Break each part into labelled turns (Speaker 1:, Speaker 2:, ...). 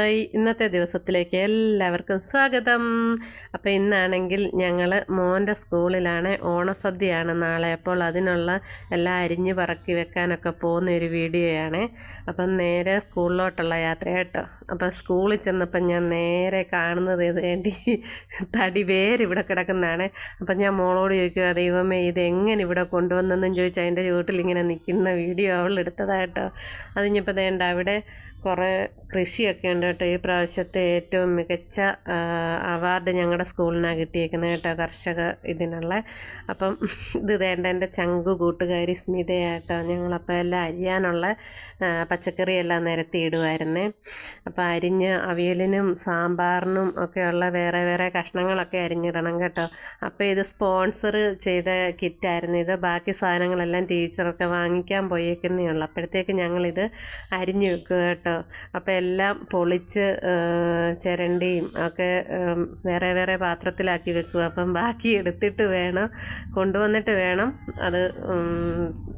Speaker 1: Hi, ഇന്നത്തെ ദിവസത്തിലേക്ക് എല്ലാവർക്കും സ്വാഗതം. അപ്പോൾ ഇന്നാണെങ്കിൽ ഞങ്ങൾ മോൻ്റെ സ്കൂളിലാണ്, ഓണസദ്യയാണ് നാളെ. അപ്പോൾ അതിനുള്ള എല്ലാം അരിഞ്ഞ് പറക്കി വെക്കാനൊക്കെ പോകുന്ന ഒരു വീഡിയോയാണ്. അപ്പം നേരെ സ്കൂളിലോട്ടുള്ള യാത്ര കേട്ടോ. അപ്പോൾ സ്കൂളിൽ ചെന്നപ്പം ഞാൻ നേരെ കാണുന്നത് ഇത് വേണ്ടി തടി വേരിവിടെ കിടക്കുന്നതാണ്. അപ്പം ഞാൻ മോളോട് ചോദിക്കുക, ദൈവമേ ഇതെങ്ങനെ ഇവിടെ കൊണ്ടുവന്നെന്നും ചോദിച്ചാൽ അതിൻ്റെ ചുവട്ടിൽ ഇങ്ങനെ നിൽക്കുന്ന വീഡിയോ അവൾ എടുത്തതായിട്ടോ. അതിനിപ്പോൾ വേണ്ട അവിടെ കുറേ കൃഷിയൊക്കെ ഉണ്ട് കേട്ടോ. ഈ പ്രാവശ്യത്തെ ഏറ്റവും മികച്ച അവാർഡ് ഞങ്ങളുടെ സ്കൂളിനാണ് കിട്ടിയേക്കുന്നത് കേട്ടോ, കർഷക ഇതിനുള്ള. അപ്പം ഇത് വേണ്ട എൻ്റെ ചങ്കു കൂട്ടുകാരി സ്മിതയാട്ടോ. ഞങ്ങളപ്പോൾ എല്ലാം അരിയാനുള്ള പച്ചക്കറിയെല്ലാം നിരത്തിയിടുമായിരുന്നേ. അപ്പോൾ അരിഞ്ഞ് അവിയലിനും സാമ്പാറിനും ഒക്കെയുള്ള വേറെ വേറെ കഷ്ണങ്ങളൊക്കെ അരിഞ്ഞിടണം കേട്ടോ. അപ്പോൾ ഇത് സ്പോൺസർ ചെയ്ത കിറ്റായിരുന്നു ഇത്. ബാക്കി സാധനങ്ങളെല്ലാം ടീച്ചറൊക്കെ വാങ്ങിക്കാൻ പോയേക്കുന്നേ ഉള്ളൂ. അപ്പോഴത്തേക്ക് ഞങ്ങളിത് അരിഞ്ഞു വെക്കുക കേട്ടോ. അപ്പോൾ എല്ലാം പൊളിച്ച് ചിരണ്ടിയും ഒക്കെ വേറെ വേറെ പാത്രത്തിലാക്കി വെക്കുക. അപ്പം ബാക്കി എടുത്തിട്ട് വേണം കൊണ്ടുവന്നിട്ട് വേണം അത്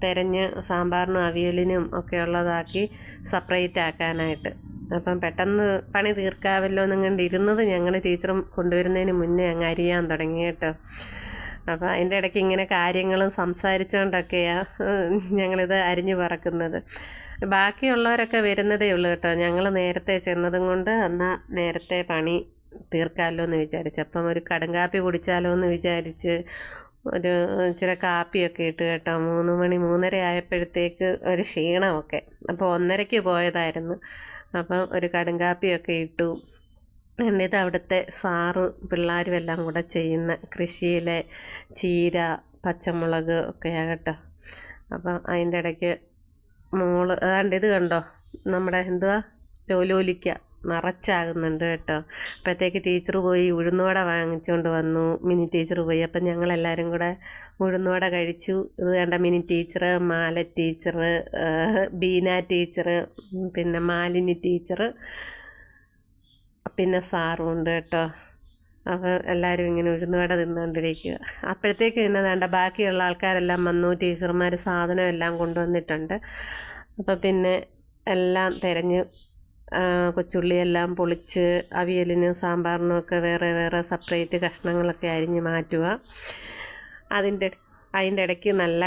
Speaker 1: തിരഞ്ഞ് സാമ്പാറിനും അവിയലിനും ഒക്കെ ഉള്ളതാക്കി സെപ്പറേറ്റ് ആക്കാനായിട്ട്. അപ്പം പെട്ടെന്ന് പണി തീർക്കാമല്ലോ എന്നും കണ്ടിരുന്നത് ഞങ്ങൾ ടീച്ചറും കൊണ്ടുവരുന്നതിന് മുന്നേ അങ്ങ് അരിയാൻ തുടങ്ങി കേട്ടോ. അപ്പോൾ അതിൻ്റെ ഇടയ്ക്ക് ഇങ്ങനെ കാര്യങ്ങളും സംസാരിച്ചുകൊണ്ടൊക്കെയാണ് ഞങ്ങളിത് അരിഞ്ഞു പറക്കുന്നത്. ബാക്കിയുള്ളവരൊക്കെ വരുന്നതേ ഉള്ളൂ കേട്ടോ. ഞങ്ങൾ നേരത്തെ ചെന്നതും കൊണ്ട് എന്നാൽ നേരത്തെ പണി തീർക്കാമല്ലോ എന്ന് വിചാരിച്ചു. അപ്പം ഒരു കടുങ്കാപ്പി കുടിച്ചാലോ എന്ന് വിചാരിച്ച് ഒരു ഇച്ചിരി കാപ്പിയൊക്കെ ഇട്ട് കേട്ടോ. 3 മണി 3:30 ആയപ്പോഴത്തേക്ക് ഒരു ക്ഷീണമൊക്കെ. അപ്പോൾ 1:30 പോയതായിരുന്നു. അപ്പം ഒരു കടുങ്കാപ്പിയൊക്കെ ഇട്ടു. ഇത് അവിടുത്തെ സാറ് പിള്ളേരും എല്ലാം കൂടെ ചെയ്യുന്ന കൃഷിയിലെ ചീര പച്ചമുളക് ഒക്കെയാണ് കേട്ടോ. അപ്പം അതിൻ്റെ ഇടയ്ക്ക് മോള് അതാണ്ട് ഇത് കണ്ടോ, നമ്മുടെ എന്തുവാ ലോലിക്ക നിറച്ചാകുന്നുണ്ട് കേട്ടോ. അപ്പോഴത്തേക്ക് ടീച്ചർ പോയി ഉഴുന്നുവട വാങ്ങിച്ചുകൊണ്ട് വന്നു. മിനി ടീച്ചർ പോയി. അപ്പം ഞങ്ങളെല്ലാവരും കൂടെ ഉഴുന്നുവട കഴിച്ചു. ഇത് കണ്ട മിനി ടീച്ചർ, മാല ടീച്ചർ, ബീന ടീച്ചർ, പിന്നെ മാലിനി ടീച്ചർ, പിന്നെ സാറും ഉണ്ട് കേട്ടോ. അപ്പോൾ എല്ലാവരും ഇങ്ങനെ ഉഴുന്നുവട തിന്നുകൊണ്ടിരിക്കുക. അപ്പോഴത്തേക്ക് പിന്നെ വേണ്ട ബാക്കിയുള്ള ആൾക്കാരെല്ലാം വന്നു. ടീച്ചർമാർ സാധനം എല്ലാം കൊണ്ടുവന്നിട്ടുണ്ട്. അപ്പോൾ പിന്നെ എല്ലാം തിരഞ്ഞ് കൊച്ചുള്ളിയെല്ലാം പൊളിച്ച് അവിയലിനും സാമ്പാറിനും ഒക്കെ വേറെ വേറെ സെപ്പറേറ്റ് കഷ്ണങ്ങളൊക്കെ അരിഞ്ഞ് മാറ്റുക. അതിൻ്റെ ഇടയ്ക്ക് നല്ല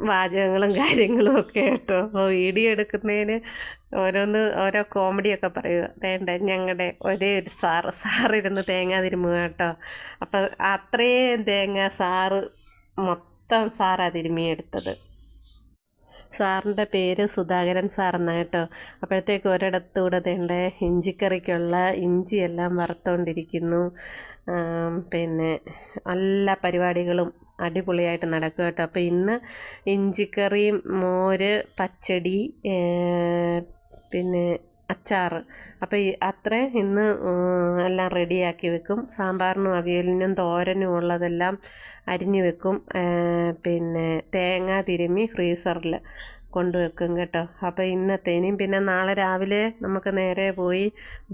Speaker 1: വാചകങ്ങളും കാര്യങ്ങളും ഒക്കെ കേട്ടോ. അപ്പോൾ വീഡിയോ എടുക്കുന്നതിന് ഓരോ കോമഡിയൊക്കെ പറയുക. വേണ്ട ഞങ്ങളുടെ ഒരേ ഒരു സാറിരുന്ന് തേങ്ങ തിരുമുക കേട്ടോ. അപ്പം അത്രയും തേങ്ങ മൊത്തം സാറാണ് തിരുമിയെടുത്തത്. സാറിൻ്റെ പേര് സുധാകരൻ സാറെന്നാണ് കേട്ടോ. അപ്പോഴത്തേക്ക് ഒരിടത്തൂടെ തേണ്ട ഇഞ്ചിക്കറിക്കുള്ള ഇഞ്ചിയെല്ലാം വറുത്തുകൊണ്ടിരിക്കുന്നു. പിന്നെ എല്ലാ പരിപാടികളും അടിപൊളിയായിട്ട് നടക്കുക കേട്ടോ. അപ്പോൾ ഇന്ന് ഇഞ്ചിക്കറിയും മോര് പച്ചടി പിന്നെ അച്ചാറ്. അപ്പോൾ അത്രയും ഇന്ന് എല്ലാം റെഡിയാക്കി വെക്കും. സാമ്പാറിനും അവിയലിനും തോരനും ഉള്ളതെല്ലാം അരിഞ്ഞു വെക്കും. പിന്നെ തേങ്ങ തിരുമ്മി ഫ്രീസറിൽ കൊണ്ടുവെക്കും കേട്ടോ. അപ്പോൾ ഇനിയും പിന്നെ നാളെ രാവിലെ നമുക്ക് നേരെ പോയി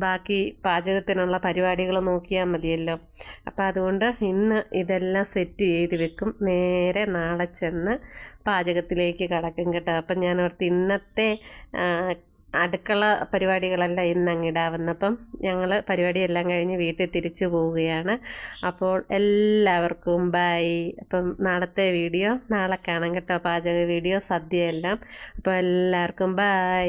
Speaker 1: ബാക്കി പാചകത്തിനുള്ള പരിപാടികൾ നോക്കിയാൽ മതിയല്ലോ. അപ്പോൾ അതുകൊണ്ട് ഇന്ന് ഇതെല്ലാം സെറ്റ് ചെയ്ത് വെക്കും. നേരെ നാളെ ചെന്ന് പാചകത്തിലേക്ക് കടക്കും കേട്ടോ. അപ്പം ഞാൻ ഓർത്ത് ഇന്നത്തെ അടുക്കള പരിപാടികളെല്ലാം ഇന്നങ്ങിടാവുന്നപ്പം ഞങ്ങൾ പരിപാടിയെല്ലാം കഴിഞ്ഞ് വീട്ടിൽ തിരിച്ചു പോവുകയാണ്. അപ്പോൾ എല്ലാവർക്കും ബൈ. അപ്പം നാളത്തെ വീഡിയോ നാളെ കാണാം കേട്ടോ, പാചക വീഡിയോ സദ്യയെല്ലാം. അപ്പോൾ എല്ലാവർക്കും ബൈ.